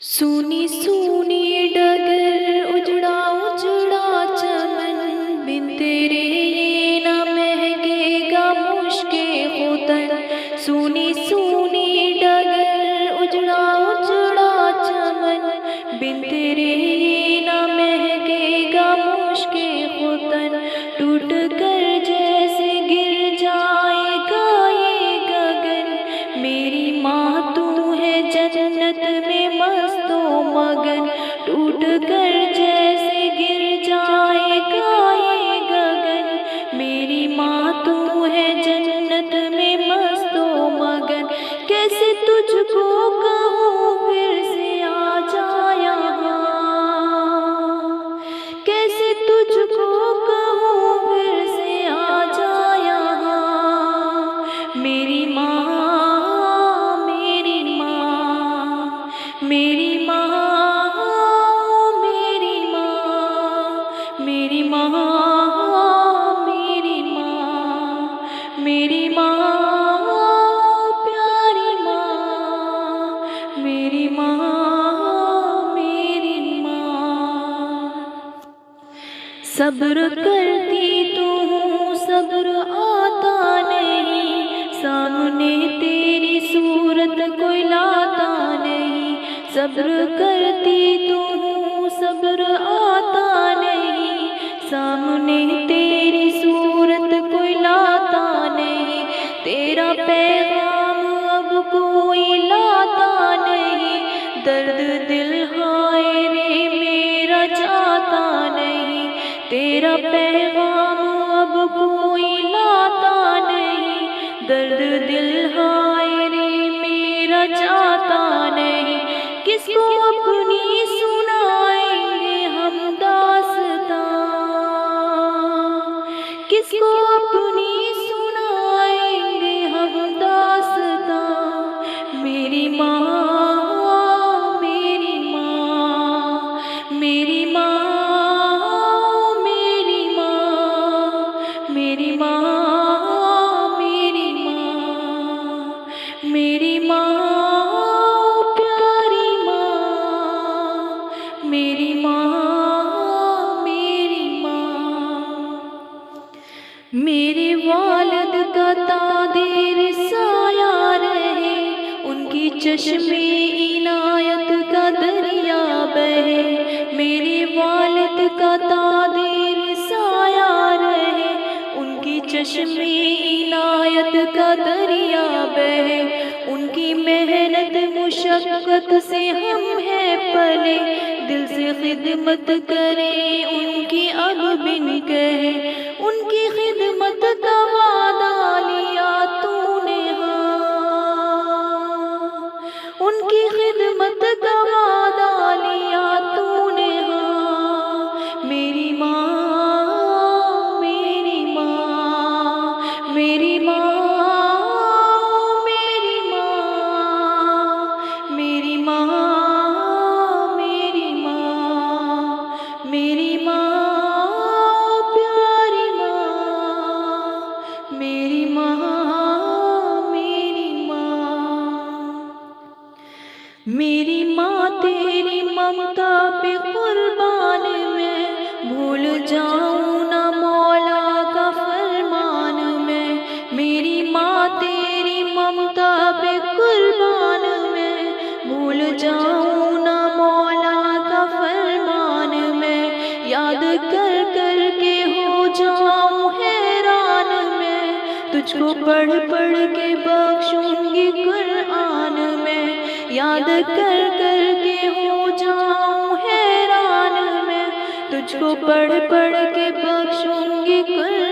सूनी सूनी डगर उजड़ा उजड़ा चमन, बिन तेरे ये न महकेगा मुश्के खुतन। सूनी सूनी डगर उजड़ा उजड़ा चमन, बिन तेरे ये न महकेगा मुश्के खुतन। टूट कर जैसे गिर जाएगा ये गगन, मेरी माँ तू है जन्नत में मस्तो मगन। टूट कर जैसे गिर जाएगा ये गगन, मेरी माँ तू है जन्नत में मस्तो मगन। कैसे तुझको कहूँ फिर से आ जा यहाँ, कैसे तुझको कहूँ फिर से आ जा यहाँ। मेरी माँ मेरी माँ मेरी माँ मेरी माँ मेरी माँ मेरी माँ मेरी माँ प्यारी माँ मेरी माँ मेरी माँ। सब्र करती तू हूँ सब्र आता नहीं, सामने तेरी सूरत कोई लाता नहीं। सब्र करती तू हूँ सब्र आता नहीं, सामने तेरी सूरत कोई लाता नहीं। तेरा पैगाम अब कोई लाता नहीं, दर्द दिल हाय रे मेरा जाता नहीं। तेरा पैगाम अब कोई लाता नहीं, दर्द दिल हाय रे मेरा जाता नहीं। किसको अपनी सुनाएंगे हम दास्तां, किसको अपनी सुनाएंगे हम दास्तां। मेरी माँ मेरी माँ मेरी माँ मेरी माँ मेरी माँ मेरी माँ मेरी माँ प्यारी माँ मेरी माँ मेरी माँ। मेरे वालिद का तादीर साया रहे, उनकी चश्मे इनायत का दरिया बहे। मेरे वालिद का तादीर साया रहे, उनकी चश्मे इनायत का दरिया बहे। उनकी मेहनत मुशक्क़त से हम हैं पले, दिल से खिदमत करें उनकी अब बिन कहे। उनकी खिदमत का वादा लिया तूने हाँ, उनकी खिदमत का वादा लिया तूने हाँ। मेरी माँ मेरी माँ मेरी माँ मेरी माँ मेरी माँ मेरी माँ मेरी माँ प्यारी माँ मेरी माँ मेरी माँ। मेरी माँ तेरी ममता पे कुर्बान मैं, भूल जाऊँ ना मौला का फरमान मैं। मेरी माँ तेरी ममता पे कुर्बान मैं, भूल जाऊँ ना मौला का फरमान मैं। याद कर कर के हो जाऊँ हैरान मैं, तुझको पढ़ पढ़ के बख्शूंगी कुरान में। याद कर कर के हो जाऊँ हैरान मैं, तुझको पढ़ पढ़ के बख्शूंगी कुरान।